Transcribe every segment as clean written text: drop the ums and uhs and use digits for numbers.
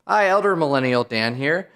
Hi, Elder Millennial Dan here.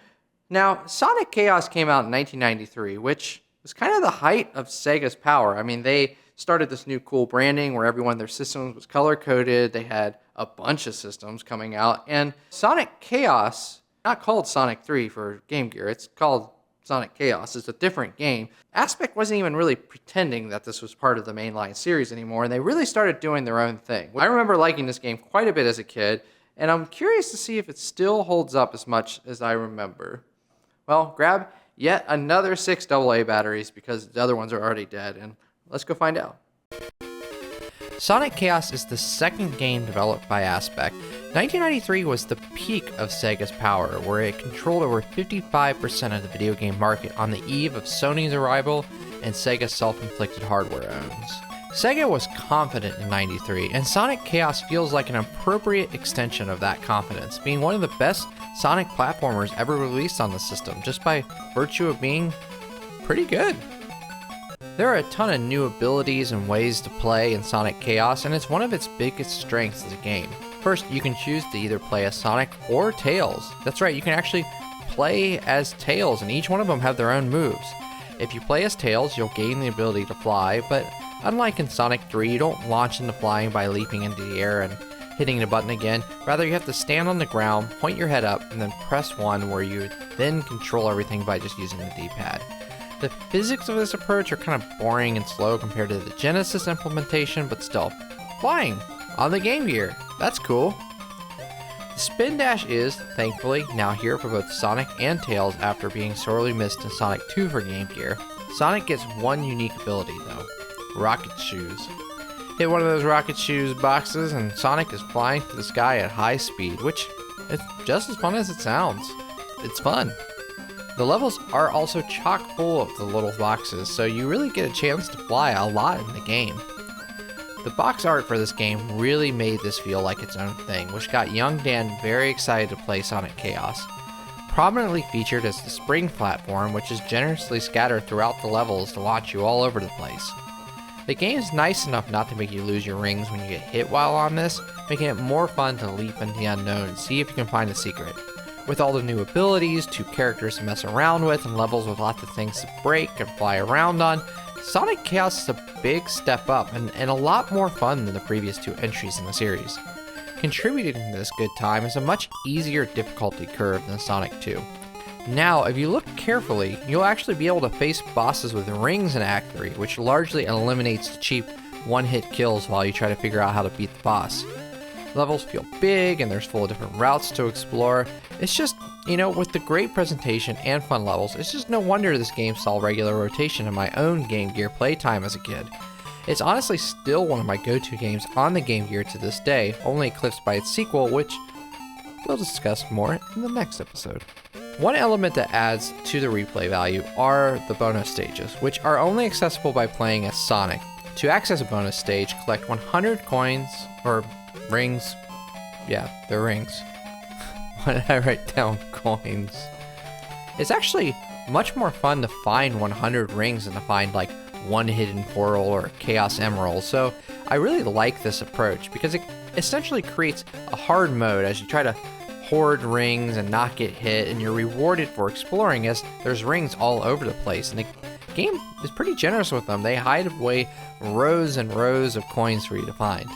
Now, Sonic Chaos came out in 1993, which was kind of the height of Sega's power. I mean, they started this new cool branding where every one of their systems was color coded. They had a bunch of systems coming out. And Sonic Chaos, not called Sonic 3 for Game Gear, it's called Sonic Chaos. It's a different game. Aspect wasn't even really pretending that this was part of the mainline series anymore, and they really started doing their own thing. I remember liking this game quite a bit as a kid, and I'm curious to see if it still holds up as much as I remember. Well, grab yet another 6 AA batteries because the other ones are already dead, and let's go find out. Sonic Chaos is the second game developed by Aspect. 1993 was the peak of Sega's power, where it controlled over 55% of the video game market on the eve of Sony's arrival and Sega's self-inflicted hardware owns. Sega was confident in 93, and Sonic Chaos feels like an appropriate extension of that confidence, being one of the best Sonic platformers ever released on the system, just by virtue of being pretty good. There are a ton of new abilities and ways to play in Sonic Chaos, and it's one of its biggest strengths as a game. First, you can choose to either play as Sonic or Tails. That's right, you can actually play as Tails, and each one of them have their own moves. If you play as Tails, you'll gain the ability to fly, but unlike in Sonic 3, you don't launch into flying by leaping into the air and hitting the button again. Rather, you have to stand on the ground, point your head up, and then press 1, where you then control everything by just using the D-pad. The physics of this approach are kind of boring and slow compared to the Genesis implementation, but still, flying on the Game Gear. That's cool. The Spin Dash is, thankfully, now here for both Sonic and Tails after being sorely missed in Sonic 2 for Game Gear. Sonic gets one unique ability, though: Rocket Shoes. Hit one of those Rocket Shoes boxes and Sonic is flying through the sky at high speed, which is just as fun as it sounds. It's fun. The levels are also chock full of the little boxes, so you really get a chance to fly a lot in the game. The box art for this game really made this feel like its own thing, which got young Dan very excited to play Sonic Chaos. Prominently featured is the spring platform, which is generously scattered throughout the levels to launch you all over the place. The game's nice enough not to make you lose your rings when you get hit while on this, making it more fun to leap into the unknown and see if you can find a secret. With all the new abilities, 2 characters to mess around with, and levels with lots of things to break and fly around on, Sonic Chaos is a big step up and a lot more fun than the previous 2 entries in the series. Contributing to this good time is a much easier difficulty curve than Sonic 2. Now, if you look carefully, you'll actually be able to face bosses with rings in Act 3, which largely eliminates the cheap one-hit kills while you try to figure out how to beat the boss. Levels feel big, and there's full of different routes to explore. It's just, with the great presentation and fun levels, it's just no wonder this game saw regular rotation in my own Game Gear playtime as a kid. It's honestly still one of my go-to games on the Game Gear to this day, only eclipsed by its sequel, which we'll discuss more in the next episode. One element that adds to the replay value are the bonus stages, which are only accessible by playing as Sonic. To access a bonus stage, collect 100 coins, or rings. Yeah, they're rings. Why did I write down coins? It's actually much more fun to find 100 rings than to find like one hidden portal or Chaos Emerald, so I really like this approach because it essentially creates a hard mode as you try to hoard rings and not get hit, and you're rewarded for exploring as there's rings all over the place, and the game is pretty generous with them. They hide away rows and rows of coins for you to find.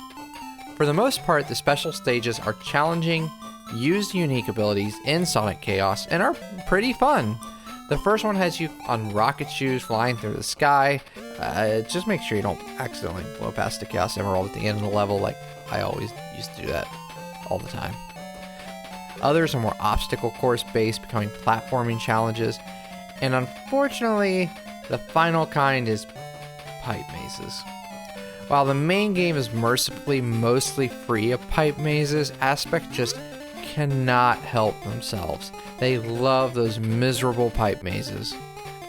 For the most part, the special stages are challenging, use unique abilities in Sonic Chaos, and are pretty fun. The first one has you on rocket shoes flying through the sky. Just make sure you don't accidentally blow past the Chaos Emerald at the end of the level, like I always used to do that all the time. Others are more obstacle course based, becoming platforming challenges, and unfortunately, the final kind is pipe mazes. While the main game is mercifully mostly free of pipe mazes, Aspect just cannot help themselves. They love those miserable pipe mazes.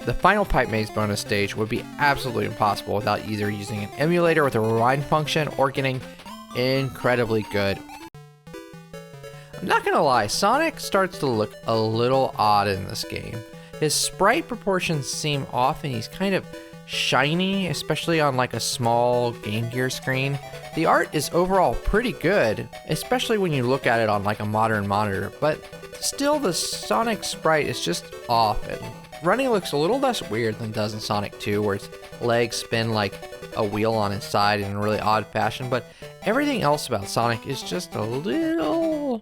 The final pipe maze bonus stage would be absolutely impossible without either using an emulator with a rewind function or getting incredibly good. I'm not gonna lie, Sonic starts to look a little odd in this game. His sprite proportions seem off and he's kind of shiny, especially on like a small Game Gear screen. The art is overall pretty good, especially when you look at it on like a modern monitor, but still the Sonic sprite is just off, and running looks a little less weird than it does in Sonic 2, where its legs spin like a wheel on its side in a really odd fashion, but everything else about Sonic is just a little,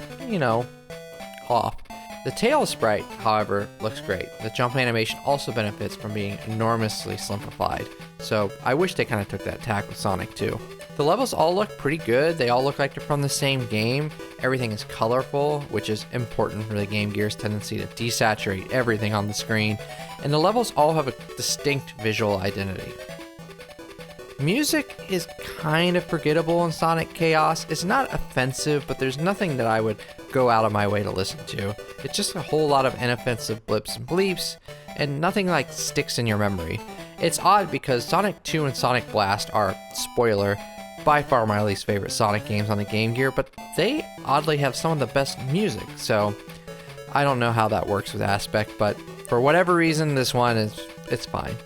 off. The tail sprite, however, looks great. The jump animation also benefits from being enormously simplified, so I wish they kind of took that tack with Sonic 2. The levels all look pretty good. They all look like they're from the same game. Everything is colorful, which is important for the Game Gear's tendency to desaturate everything on the screen, and the levels all have a distinct visual identity. Music is kind of forgettable in Sonic Chaos. It's not offensive, but there's nothing that I would go out of my way to listen to. It's just a whole lot of inoffensive blips and bleeps, and nothing like sticks in your memory. It's odd because Sonic 2 and Sonic Blast are, spoiler, by far my least favorite Sonic games on the Game Gear, but they oddly have some of the best music, so I don't know how that works with Aspect, but for whatever reason, this one it's fine.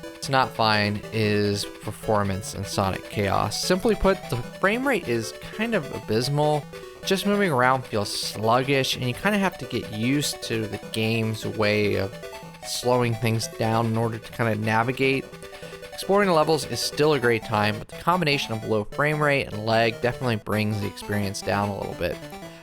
What's not fine is performance in Sonic Chaos. Simply put, the frame rate is kind of abysmal. Just moving around feels sluggish, and you kind of have to get used to the game's way of slowing things down in order to kind of navigate. Exploring the levels is still a great time, but the combination of low frame rate and lag definitely brings the experience down a little bit.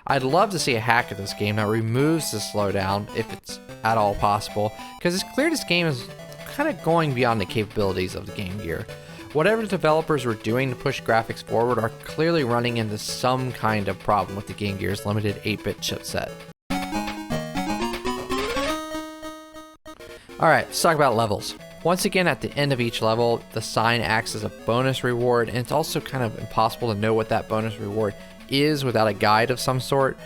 I'd love to see a hack of this game that removes the slowdown, if it's at all possible, because it's clear this game is kind of going beyond the capabilities of the Game Gear. Whatever the developers were doing to push graphics forward are clearly running into some kind of problem with the Game Gear's limited 8-bit chipset. Alright, let's talk about levels. Once again, at the end of each level, the sign acts as a bonus reward, and it's also kind of impossible to know what that bonus reward is without a guide of some sort.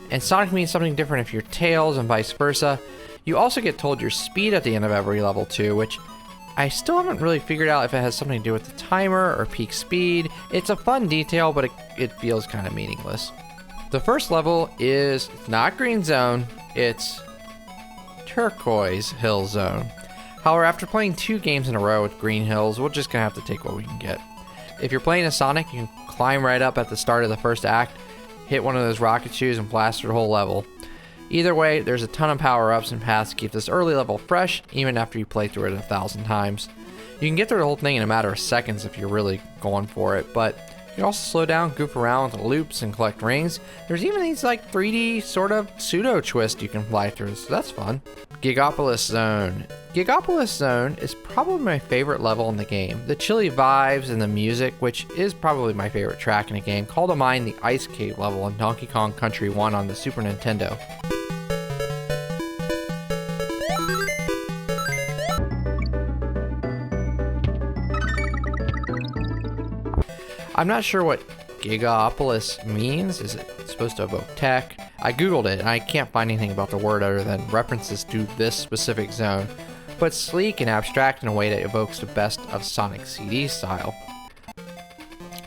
And Sonic means something different if you're Tails and vice versa. You also get told your speed at the end of every level too, which I still haven't really figured out if it has something to do with the timer or peak speed. It's a fun detail, but it feels kind of meaningless. The first level is not Green Zone, it's Turquoise Hill Zone. However, after playing 2 games in a row with Green Hills, we're just gonna have to take what we can get. If you're playing as Sonic, you can climb right up at the start of the first act, hit one of those rocket shoes, and blast through the whole level. Either way, there's a ton of power-ups and paths to keep this early level fresh, even after you play through it 1,000 times. You can get through the whole thing in a matter of seconds if you're really going for it, but you can also slow down, goof around with the loops, and collect rings. There's even these like 3D sort of pseudo-twist you can fly through, so that's fun. Gigopolis Zone. Gigopolis Zone is probably my favorite level in the game. The chilly vibes and the music, which is probably my favorite track in the game, call to mind the Ice Cave level in Donkey Kong Country 1 on the Super Nintendo. I'm not sure what Gigopolis means. Is it supposed to evoke tech? I googled it and I can't find anything about the word other than references to this specific zone, but sleek and abstract in a way that evokes the best of Sonic CD style.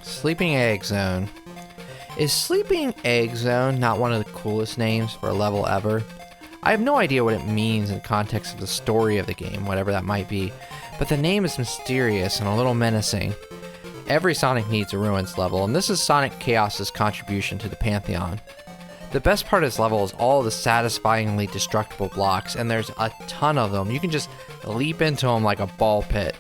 Sleeping Egg Zone. Is Sleeping Egg Zone not one of the coolest names for a level ever? I have no idea what it means in the context of the story of the game, whatever that might be, but the name is mysterious and a little menacing. Every Sonic needs a Ruins level, and this is Sonic Chaos's contribution to the Pantheon. The best part of this level is all the satisfyingly destructible blocks, and there's a ton of them. You can just leap into them like a ball pit.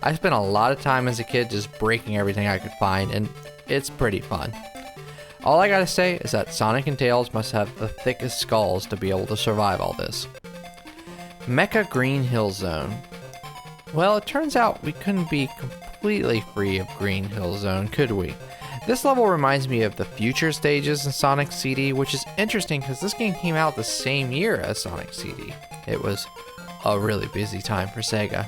I spent a lot of time as a kid just breaking everything I could find, and it's pretty fun. All I gotta say is that Sonic and Tails must have the thickest skulls to be able to survive all this. Mecha Green Hill Zone. Well, it turns out we couldn't be completely free of Green Hill Zone, could we? This level reminds me of the future stages in Sonic CD, which is interesting because this game came out the same year as Sonic CD. It was a really busy time for Sega.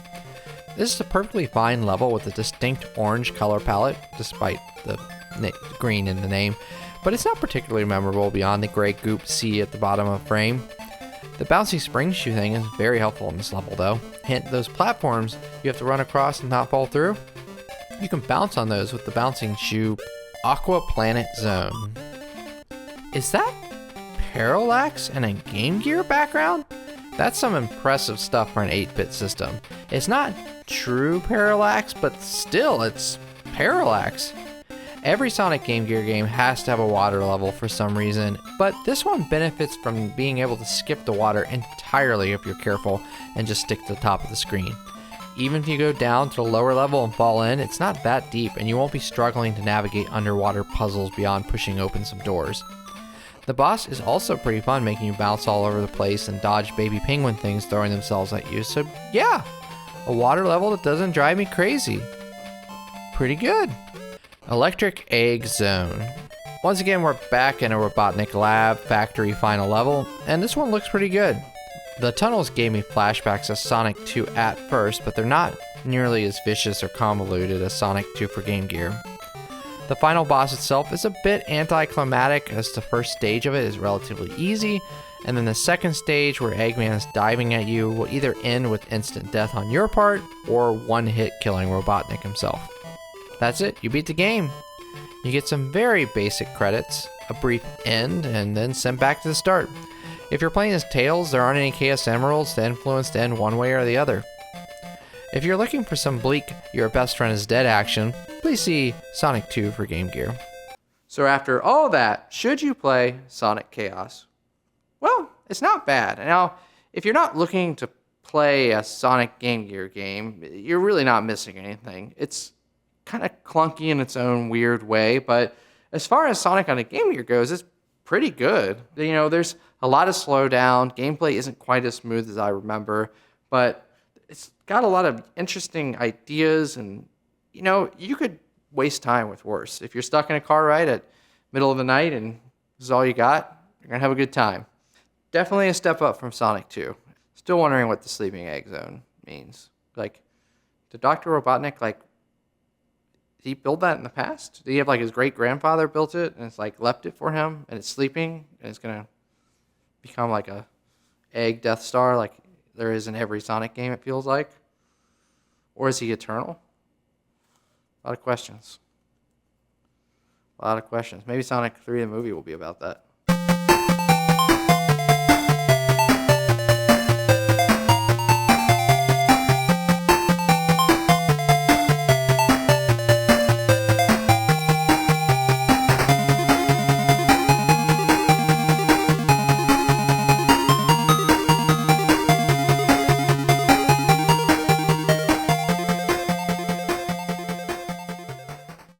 This is a perfectly fine level with a distinct orange color palette, despite the green in the name, but it's not particularly memorable beyond the gray goop sea at the bottom of the frame. The bouncy spring shoe thing is very helpful in this level though. Hint, those platforms you have to run across and not fall through, you can bounce on those with the bouncing shoe Aqua Planet Zone. Is that Parallax and a Game Gear background? That's some impressive stuff for an 8-bit system. It's not true parallax, but still, it's parallax. Every Sonic Game Gear game has to have a water level for some reason, but this one benefits from being able to skip the water entirely if you're careful and just stick to the top of the screen. Even if you go down to the lower level and fall in, it's not that deep and you won't be struggling to navigate underwater puzzles beyond pushing open some doors. The boss is also pretty fun, making you bounce all over the place and dodge baby penguin things throwing themselves at you, so yeah, a water level that doesn't drive me crazy. Pretty good. Electric Egg Zone. Once again, we're back in a Robotnik lab factory final level, and this one looks pretty good. The tunnels gave me flashbacks of Sonic 2 at first, but they're not nearly as vicious or convoluted as Sonic 2 for Game Gear. The final boss itself is a bit anticlimactic, as the first stage of it is relatively easy, and then the second stage, where Eggman is diving at you, will either end with instant death on your part, or one hit killing Robotnik himself. That's it, you beat the game. You get some very basic credits, a brief end, and then sent back to the start. If you're playing as Tails, there aren't any Chaos Emeralds to influence the end one way or the other. If you're looking for some bleak "your best friend is dead" action, please see Sonic 2 for Game Gear. So after all that, should you play Sonic Chaos? Well, it's not bad. Now, if you're not looking to play a Sonic Game Gear game, you're really not missing anything. It's kind of clunky in its own weird way, but as far as Sonic on a Game Gear goes, it's pretty good. You know, there's a lot of slowdown. Gameplay isn't quite as smooth as I remember, but it's got a lot of interesting ideas, and, you know, you could waste time with worse. If you're stuck in a car ride at middle of the night and this is all you got, you're going to have a good time. Definitely a step up from Sonic 2. Still wondering what the sleeping egg zone means. Like, did Dr. Robotnik, like, did he build that in the past? Did he have, like, his great-grandfather built it, and it's, like, left it for him, and it's sleeping, and it's going to become, like, a egg Death Star, like there is in every Sonic game, it feels like? Or is he eternal? A lot of questions. A lot of questions. Maybe Sonic 3, the movie, will be about that.